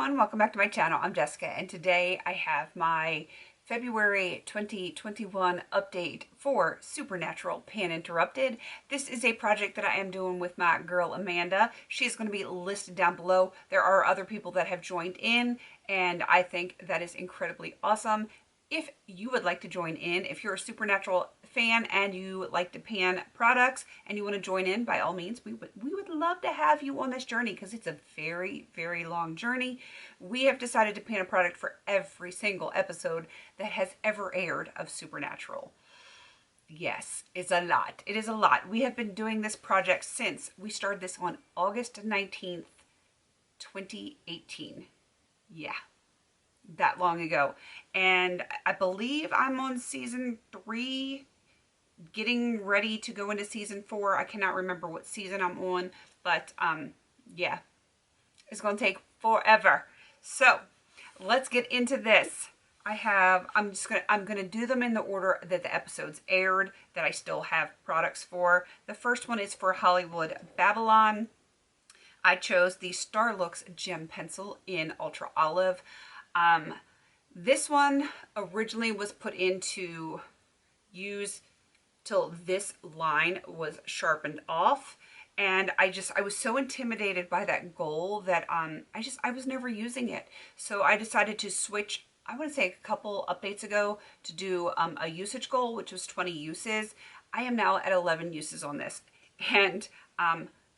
everyone, welcome back to my channel. I'm Jessica and today I have my February 2021 update for Supernatural Pan Interrupted. This is a project that I am doing with my girl Amanda. She's going to be listed down below. There are other people that have joined in and I think that is incredibly awesome. If you would like to join in, if you're a Supernatural fan and you like to pan products and you want to join in, by all means, we would love to have you on this journey because it's a very, very long journey. We have decided to pan a product for every single episode that has ever aired of Supernatural. Yes, it's a lot. It is a lot. We have been doing this project since we started this on August 19th, 2018. Yeah. That long ago, and I believe I'm on season 3, getting ready to go into season 4. I cannot remember what season I'm on, but yeah, it's gonna take forever. So let's get into this. I'm gonna do them in the order that the episodes aired that I still have products for. The first one is for Hollywood Babylon. I chose the Starlooks Gem Pencil in Ultra Olive. This one originally was put in to use till this line was sharpened off, and I was so intimidated by that goal that I was never using it. So I decided to switch, I want to say a couple updates ago, to do a usage goal, which was 20 uses. I am now at 11 uses on this, and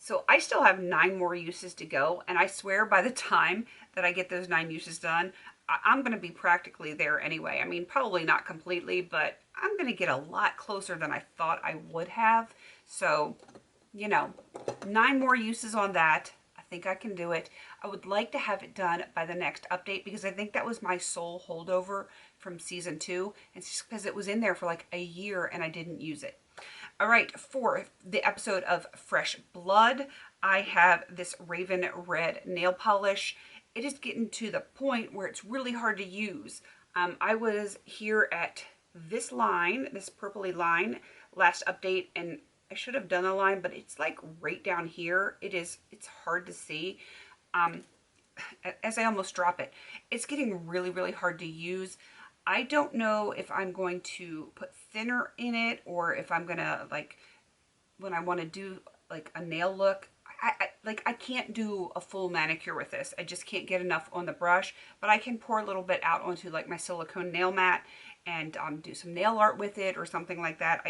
so I still have 9 more uses to go, and I swear by the time that I get those 9 uses done, I'm going to be practically there anyway. I mean, probably not completely, but I'm going to get a lot closer than I thought I would have. So, you know, 9 more uses on that. I think I can do it. I would like to have it done by the next update because I think that was my sole holdover from season 2. It's just because it was in there for like a year and I didn't use it. All right, for the episode of Fresh Blood, I have this Raven Red nail polish. It is getting to the point where it's really hard to use. I was here at this line, this purpley line, last update, and I should have done a line, but it's like right down here. It's hard to see. As I almost drop it, it's getting really, really hard to use. I don't know if I'm going to put thinner in it or if I'm gonna, like, when I want to do like a nail look, I can't do a full manicure with this. I just can't get enough on the brush, but I can pour a little bit out onto like my silicone nail mat and do some nail art with it or something like that.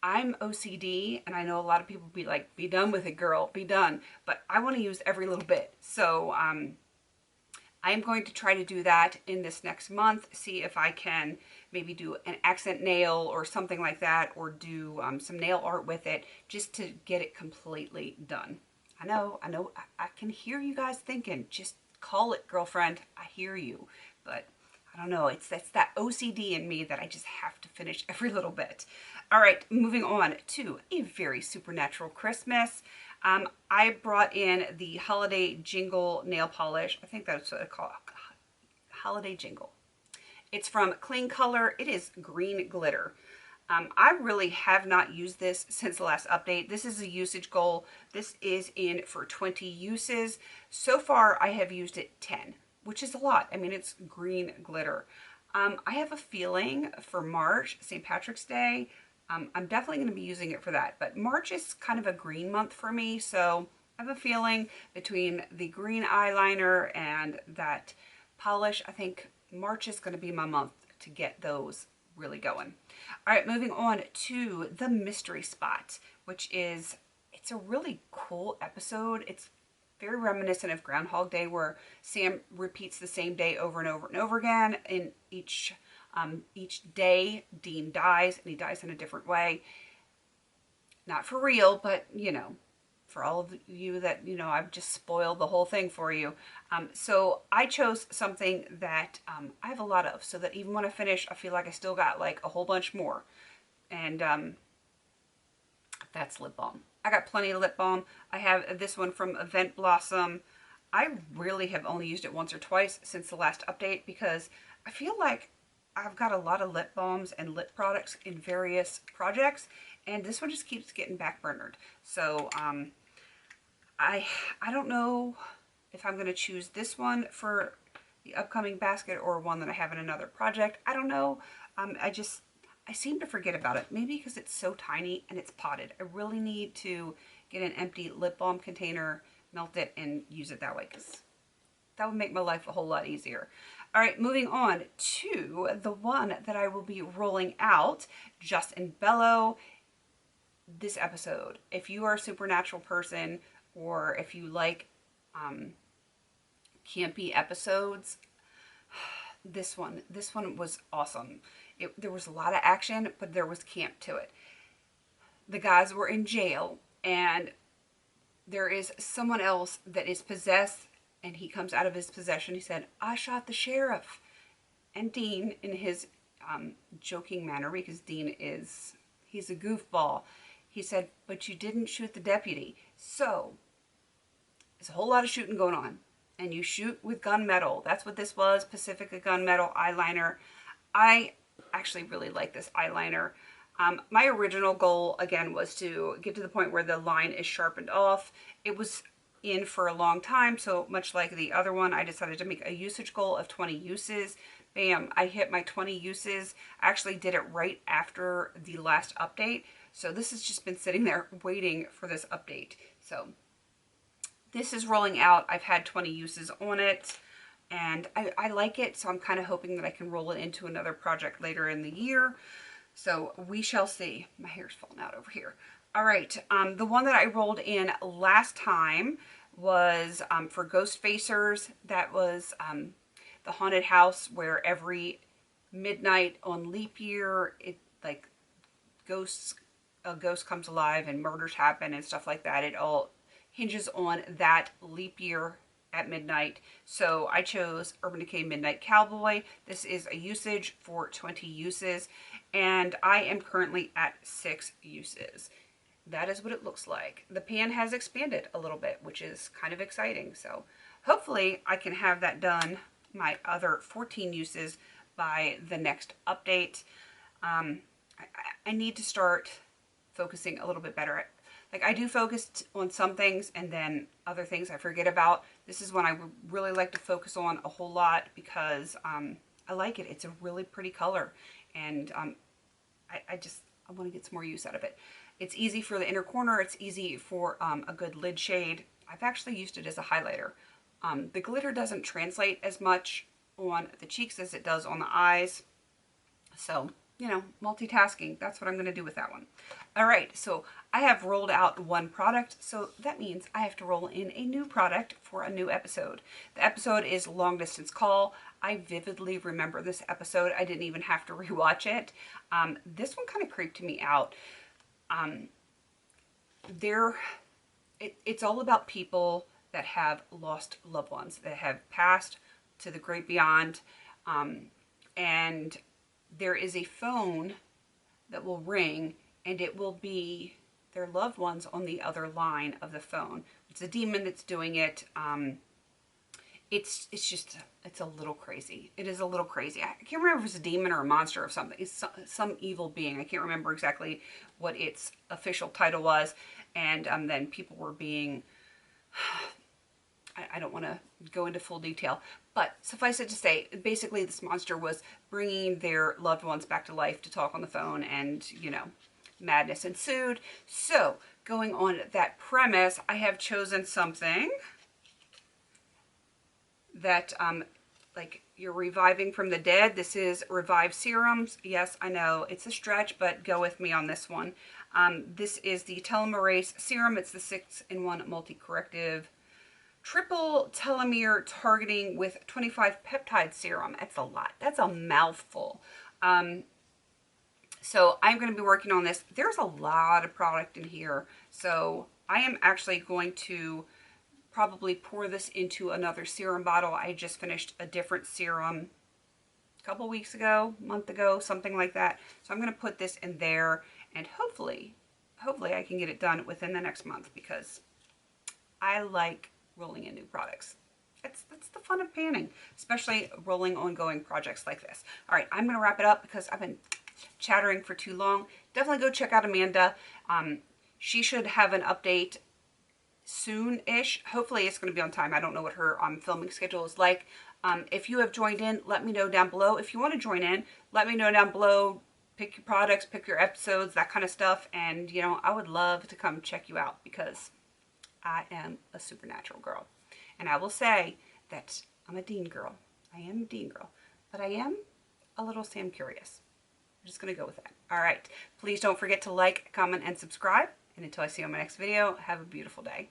I'm OCD, and I know a lot of people be like, be done with it, girl, be done. But I want to use every little bit. So I am going to try to do that in this next month, see if I can maybe do an accent nail or something like that, or do some nail art with it just to get it completely done. I know, I can hear you guys thinking, just call it, girlfriend. I hear you, but I don't know, it's that OCD in me that I just have to finish every little bit. All right, moving on to a very Supernatural Christmas. I brought in the Holiday Jingle nail polish. I think that's what it's called, Holiday Jingle. It's from KleanColor. It is green glitter. I really have not used this since the last update. This is a usage goal. This is in for 20 uses. So far, I have used it 10, which is a lot. I mean, it's green glitter. I have a feeling for March, St. Patrick's Day, I'm definitely going to be using it for that. But March is kind of a green month for me, so I have a feeling between the green eyeliner and that polish, I think March is going to be my month to get those really going. All right, moving on to the mystery spot, which is, it's a really cool episode. It's very reminiscent of Groundhog Day, where Sam repeats the same day over and over and over again. In each day, Dean dies, and he dies in a different way. Not for real, but, you know, for all of you that, you know, I've just spoiled the whole thing for you. So I chose something that I have a lot of, so that even when I finish, I feel like I still got like a whole bunch more. And that's lip balm. I got plenty of lip balm. I have this one from Event Blossom. I really have only used it once or twice since the last update because I feel like I've got a lot of lip balms and lip products in various projects, and this one just keeps getting backburnered. So I don't know if I'm going to choose this one for the upcoming basket or one that I have in another project. I don't know. I seem to forget about it. Maybe because it's so tiny and it's potted. I really need to get an empty lip balm container, melt it, and use it that way, because that would make my life a whole lot easier. All right, moving on to the one that I will be rolling out just in Bello this episode. If you are a supernatural person, or if you like campy episodes, this one was awesome. There was a lot of action, but there was camp to it. The guys were in jail, and there is someone else that is possessed, and he comes out of his possession. He said, "I shot the sheriff." And Dean, in his joking manner, because Dean he's a goofball, he said, "But you didn't shoot the deputy." So there's a whole lot of shooting going on, and you shoot with gunmetal. That's what this was, Pacifica gunmetal eyeliner. I actually really like this eyeliner. My original goal, again, was to get to the point where the line is sharpened off. It was in for a long time, so much like the other one, I decided to make a usage goal of 20 uses. Bam, I hit my 20 uses. I actually did it right after the last update, so this has just been sitting there waiting for this update. So this is rolling out. I've had 20 uses on it, and I like it, so I'm kind of hoping that I can roll it into another project later in the year. So we shall see. My hair's falling out over here. All right, the one that I rolled in last time was for Ghostfacers. That was the haunted house where every midnight on leap year, a ghost comes alive and murders happen and stuff like that. It all hinges on that leap year at midnight. So I chose Urban Decay Midnight Cowboy. This is a usage for 20 uses, and I am currently at 6 uses. That is what it looks like. The pan has expanded a little bit, which is kind of exciting. So hopefully I can have that done, my other 14 uses, by the next update. I need to start focusing a little bit better. Like, I do focus on some things, and then other things I forget about. This is one I would really like to focus on a whole lot, because I like it. It's a really pretty color, and I want to get some more use out of it. It's easy for the inner corner. It's easy for a good lid shade. I've actually used it as a highlighter. The glitter doesn't translate as much on the cheeks as it does on the eyes. So, you know, multitasking, that's what I'm going to do with that one. All right, so I have rolled out one product, so that means I have to roll in a new product for a new episode. The episode is Long Distance Call. I vividly remember this episode. I didn't even have to rewatch it. This one kind of creeped me out. It's all about people that have lost loved ones, that have passed to the great beyond, and there is a phone that will ring, and it will be their loved ones on the other line of the phone. It's a demon that's doing it. It's a little crazy. It is a little crazy. I can't remember if it's a demon or a monster or something. It's some evil being. I can't remember exactly what its official title was. And then people were being, I don't want to go into full detail, but suffice it to say, basically this monster was bringing their loved ones back to life to talk on the phone, and, you know, madness ensued. So going on that premise, I have chosen something that, like, you're reviving from the dead. This is Reviv Serums. Yes, I know it's a stretch, but go with me on this one. This is the TelomErase Serum. It's the 6-in-1 Multicorrective Triple Telomere Targeting with 25 Peptide Serum. That's a lot. That's a mouthful. So I'm going to be working on this. There's a lot of product in here. So I am actually going to probably pour this into another serum bottle. I just finished a different serum a couple weeks ago, month ago, something like that. So I'm going to put this in there, and hopefully I can get it done within the next month, because I like rolling in new products. That's the fun of panning, especially rolling ongoing projects like this. All right, I'm going to wrap it up because I've been chattering for too long. Definitely go check out Amanda. She should have an update soon-ish. Hopefully it's going to be on time. I don't know what her filming schedule is like. If you have joined in, let me know down below. If you want to join in, let me know down below. Pick your products, pick your episodes, that kind of stuff. And, you know, I would love to come check you out because I am a supernatural girl. And I will say that I'm a Dean girl. I am a Dean girl. But I am a little Sam curious. I'm just going to go with that. All right. Please don't forget to like, comment, and subscribe. And until I see you on my next video, have a beautiful day.